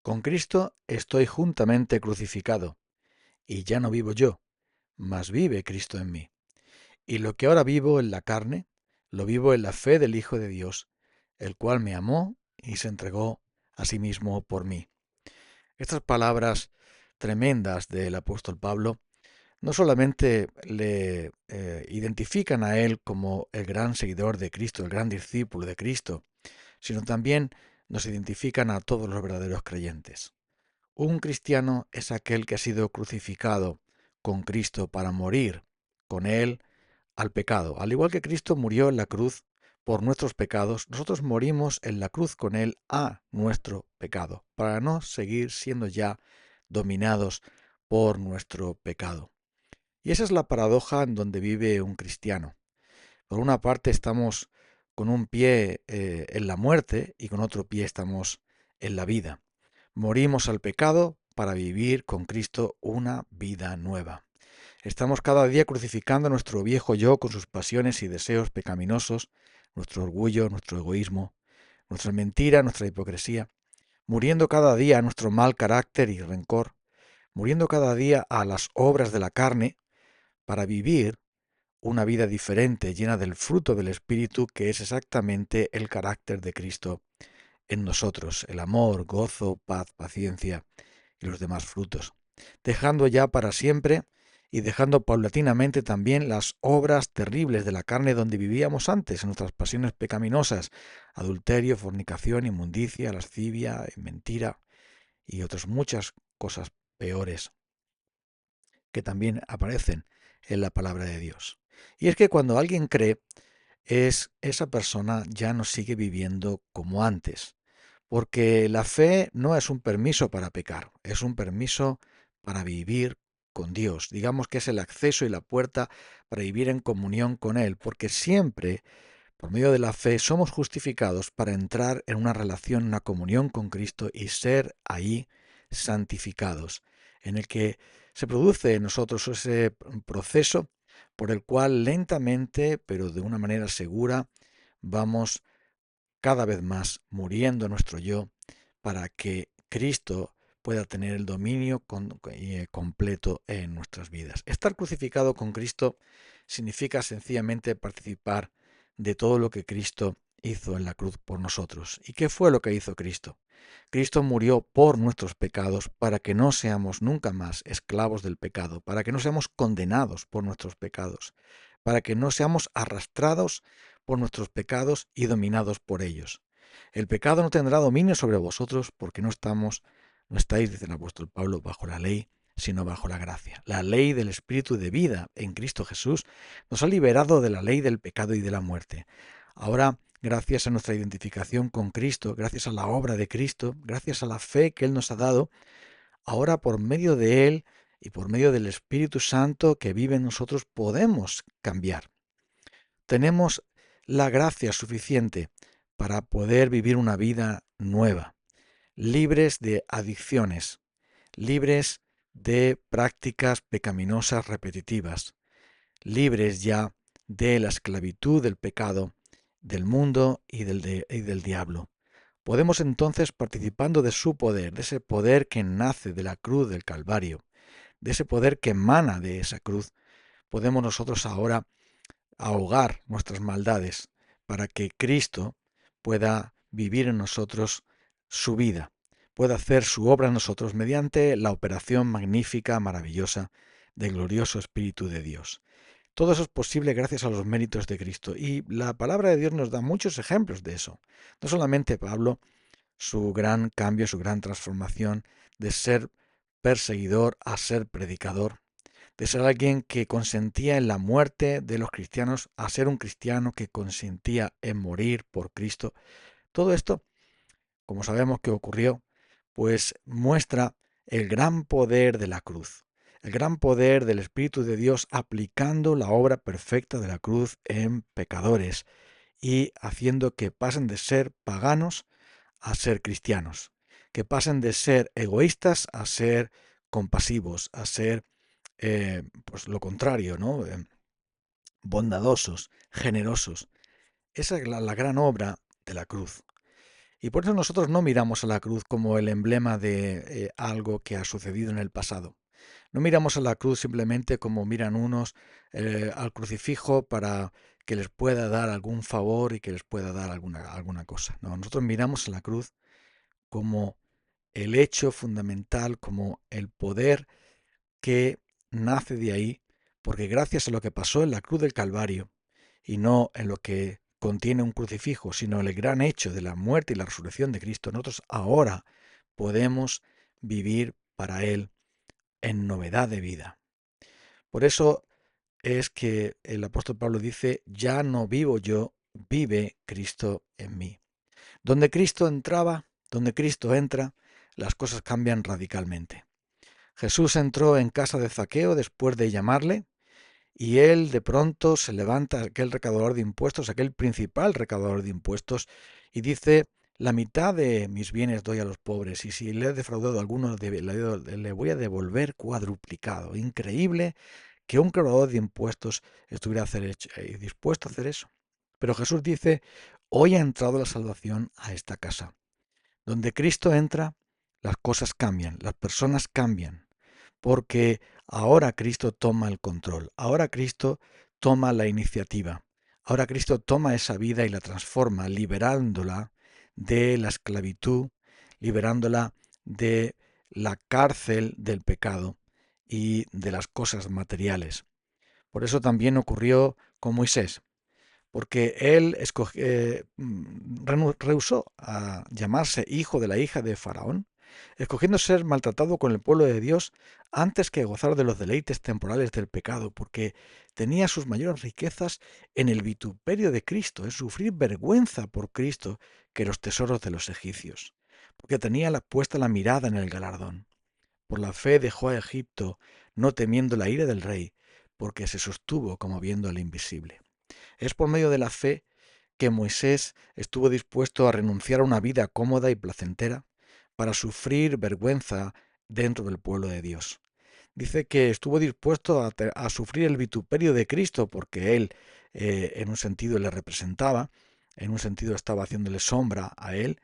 Con Cristo estoy juntamente crucificado, y ya no vivo yo, mas vive Cristo en mí. Y lo que ahora vivo en la carne, lo vivo en la fe del Hijo de Dios, el cual me amó y se entregó a sí mismo por mí. Estas palabras tremendas del apóstol Pablo no solamente le identifican a él como el gran seguidor de Cristo, el gran discípulo de Cristo, sino también nos identifican a todos los verdaderos creyentes. Un cristiano es aquel que ha sido crucificado con Cristo para morir con él al pecado. Al igual que Cristo murió en la cruz por nuestros pecados, nosotros morimos en la cruz con él a nuestro pecado, para no seguir siendo ya dominados por nuestro pecado. Y esa es la paradoja en donde vive un cristiano. Por una parte estamos con un pie en la muerte y con otro pie estamos en la vida. Morimos al pecado para vivir con Cristo una vida nueva. Estamos cada día crucificando nuestro viejo yo con sus pasiones y deseos pecaminosos, nuestro orgullo, nuestro egoísmo, nuestra mentira, nuestra hipocresía, muriendo cada día a nuestro mal carácter y rencor, muriendo cada día a las obras de la carne para vivir una vida diferente, llena del fruto del Espíritu, que es exactamente el carácter de Cristo en nosotros, el amor, gozo, paz, paciencia y los demás frutos, dejando ya para siempre y dejando paulatinamente también las obras terribles de la carne donde vivíamos antes, en nuestras pasiones pecaminosas, adulterio, fornicación, inmundicia, lascivia, mentira y otras muchas cosas peores que también aparecen en la palabra de Dios. Y es que cuando alguien cree, esa persona ya no sigue viviendo como antes, porque la fe no es un permiso para pecar, es un permiso para vivir con Dios. Digamos que es el acceso y la puerta para vivir en comunión con Él, porque siempre, por medio de la fe, somos justificados para entrar en una relación, una comunión con Cristo y ser ahí santificados, en el que se produce en nosotros ese proceso por el cual lentamente, pero de una manera segura, vamos cada vez más muriendo nuestro yo para que Cristo pueda tener el dominio completo en nuestras vidas. Estar crucificado con Cristo significa sencillamente participar de todo lo que Cristo hizo en la cruz por nosotros. ¿Y qué fue lo que hizo Cristo? Cristo murió por nuestros pecados para que no seamos nunca más esclavos del pecado, para que no seamos condenados por nuestros pecados, para que no seamos arrastrados por nuestros pecados y dominados por ellos. El pecado no tendrá dominio sobre vosotros porque no estáis, dice el apóstol Pablo, bajo la ley, sino bajo la gracia. La ley del Espíritu de vida en Cristo Jesús nos ha liberado de la ley del pecado y de la muerte. Ahora, gracias a nuestra identificación con Cristo, gracias a la obra de Cristo, gracias a la fe que Él nos ha dado, ahora por medio de Él y por medio del Espíritu Santo que vive en nosotros podemos cambiar. Tenemos la gracia suficiente para poder vivir una vida nueva, libres de adicciones, libres de prácticas pecaminosas repetitivas, libres ya de la esclavitud del pecado, del mundo y del diablo. Podemos entonces, participando de su poder, de ese poder que nace de la cruz del Calvario, de ese poder que emana de esa cruz, podemos nosotros ahora ahogar nuestras maldades para que Cristo pueda vivir en nosotros su vida, pueda hacer su obra en nosotros mediante la operación magnífica, maravillosa del glorioso Espíritu de Dios. Todo eso es posible gracias a los méritos de Cristo y la palabra de Dios nos da muchos ejemplos de eso. No solamente Pablo, su gran cambio, su gran transformación de ser perseguidor a ser predicador, de ser alguien que consentía en la muerte de los cristianos a ser un cristiano que consentía en morir por Cristo. Todo esto, como sabemos que ocurrió, pues muestra el gran poder de la cruz, el gran poder del Espíritu de Dios aplicando la obra perfecta de la cruz en pecadores y haciendo que pasen de ser paganos a ser cristianos, que pasen de ser egoístas a ser compasivos, a ser pues lo contrario, ¿no? Bondadosos, generosos. Esa es la gran obra de la cruz. Y por eso nosotros no miramos a la cruz como el emblema de algo que ha sucedido en el pasado. No miramos a la cruz simplemente como miran unos al crucifijo para que les pueda dar algún favor y que les pueda dar alguna cosa. No, nosotros miramos a la cruz como el hecho fundamental, como el poder que nace de ahí, porque gracias a lo que pasó en la cruz del Calvario, y no en lo que contiene un crucifijo, sino el gran hecho de la muerte y la resurrección de Cristo, nosotros ahora podemos vivir para Él en novedad de vida. Por eso es que el apóstol Pablo dice, ya no vivo yo, vive Cristo en mí. Donde Cristo entraba, donde Cristo entra, las cosas cambian radicalmente. Jesús entró en casa de Zaqueo después de llamarle, y él de pronto se levanta, aquel recaudador de impuestos, aquel principal recaudador de impuestos, y dice, la mitad de mis bienes doy a los pobres, y si le he defraudado a alguno, le voy a devolver cuadruplicado. Increíble que un recaudador de impuestos estuviera dispuesto a hacer eso. Pero Jesús dice, hoy ha entrado la salvación a esta casa. Donde Cristo entra, las cosas cambian, las personas cambian, porque ahora Cristo toma el control, ahora Cristo toma la iniciativa, ahora Cristo toma esa vida y la transforma, liberándola de la esclavitud, liberándola de la cárcel del pecado y de las cosas materiales. Por eso también ocurrió con Moisés, porque él rehusó a llamarse hijo de la hija de Faraón, escogiendo ser maltratado con el pueblo de Dios antes que gozar de los deleites temporales del pecado, porque tenía sus mayores riquezas en el vituperio de Cristo, es sufrir vergüenza por Cristo que los tesoros de los egipcios, porque tenía puesta la mirada en el galardón. Por la fe dejó a Egipto, no temiendo la ira del rey, porque se sostuvo como viendo al invisible. Es por medio de la fe que Moisés estuvo dispuesto a renunciar a una vida cómoda y placentera para sufrir vergüenza dentro del pueblo de Dios. Dice que estuvo dispuesto a sufrir el vituperio de Cristo porque él, en un sentido, le representaba, en un sentido estaba haciéndole sombra a él,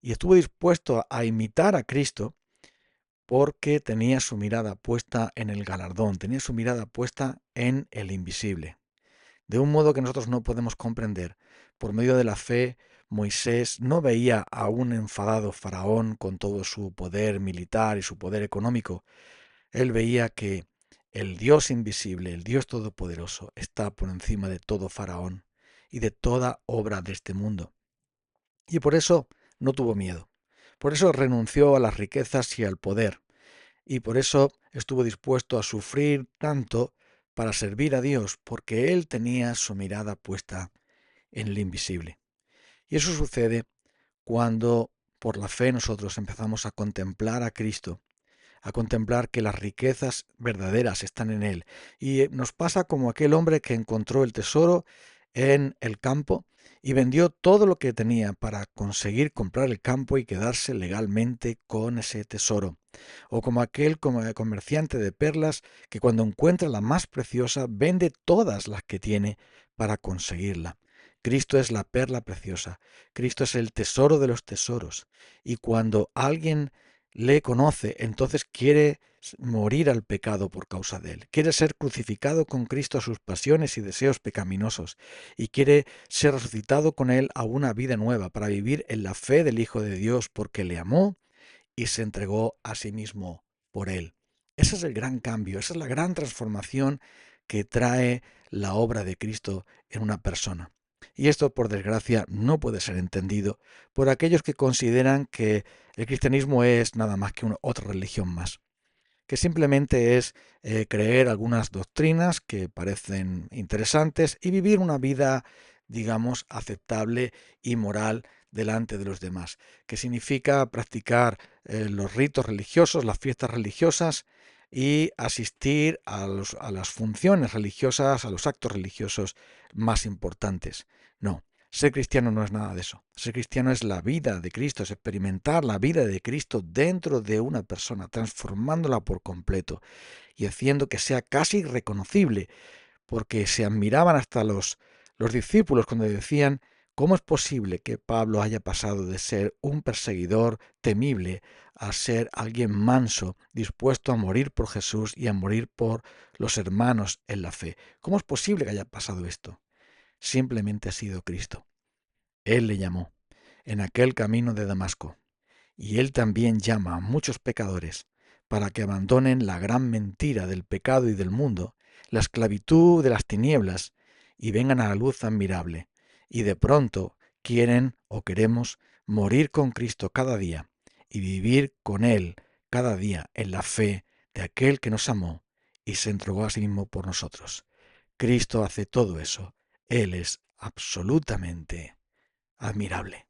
y estuvo dispuesto a imitar a Cristo porque tenía su mirada puesta en el galardón, tenía su mirada puesta en el invisible. De un modo que nosotros no podemos comprender. Por medio de la fe, Moisés no veía a un enfadado faraón con todo su poder militar y su poder económico. Él veía que el Dios invisible, el Dios todopoderoso, está por encima de todo faraón y de toda obra de este mundo. Y por eso no tuvo miedo. Por eso renunció a las riquezas y al poder. Y por eso estuvo dispuesto a sufrir tanto para servir a Dios, porque él tenía su mirada puesta en el invisible. Y eso sucede cuando por la fe nosotros empezamos a contemplar a Cristo, a contemplar que las riquezas verdaderas están en Él. Y nos pasa como aquel hombre que encontró el tesoro en el campo y vendió todo lo que tenía para conseguir comprar el campo y quedarse legalmente con ese tesoro. O como aquel comerciante de perlas que cuando encuentra la más preciosa vende todas las que tiene para conseguirla. Cristo es la perla preciosa, Cristo es el tesoro de los tesoros. Y cuando alguien le conoce, entonces quiere morir al pecado por causa de él. Quiere ser crucificado con Cristo a sus pasiones y deseos pecaminosos y quiere ser resucitado con él a una vida nueva para vivir en la fe del Hijo de Dios porque le amó y se entregó a sí mismo por él. Ese es el gran cambio, esa es la gran transformación que trae la obra de Cristo en una persona. Y esto, por desgracia, no puede ser entendido por aquellos que consideran que el cristianismo es nada más que otra religión más, que simplemente es creer algunas doctrinas que parecen interesantes y vivir una vida, digamos, aceptable y moral delante de los demás, que significa practicar los ritos religiosos, las fiestas religiosas y asistir a las funciones religiosas, a los actos religiosos más importantes. No, ser cristiano no es nada de eso. Ser cristiano es la vida de Cristo, es experimentar la vida de Cristo dentro de una persona, transformándola por completo y haciendo que sea casi irreconocible, porque se admiraban hasta los discípulos cuando decían ¿Cómo es posible que Pablo haya pasado de ser un perseguidor temible a ser alguien manso, dispuesto a morir por Jesús y a morir por los hermanos en la fe? ¿Cómo es posible que haya pasado esto? Simplemente ha sido Cristo. Él le llamó en aquel camino de Damasco, y Él también llama a muchos pecadores para que abandonen la gran mentira del pecado y del mundo, la esclavitud de las tinieblas, y vengan a la luz admirable. Y de pronto quieren o queremos morir con Cristo cada día y vivir con Él cada día en la fe de aquel que nos amó y se entregó a sí mismo por nosotros. Cristo hace todo eso. Él es absolutamente admirable.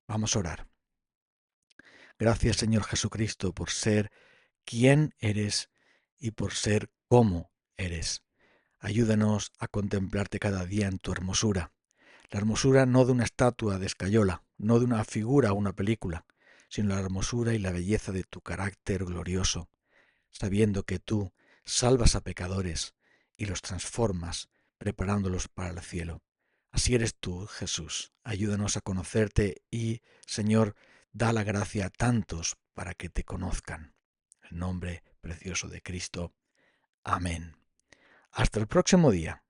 Vamos a orar. Gracias, Señor Jesucristo, por ser quien eres y por ser como eres. Ayúdanos a contemplarte cada día en tu hermosura. La hermosura no de una estatua de escayola, no de una figura o una película, sino la hermosura y la belleza de tu carácter glorioso, sabiendo que tú salvas a pecadores y los transformas, preparándolos para el cielo. Así eres tú, Jesús. Ayúdanos a conocerte y, Señor, da la gracia a tantos para que te conozcan. En el nombre precioso de Cristo. Amén. Hasta el próximo día.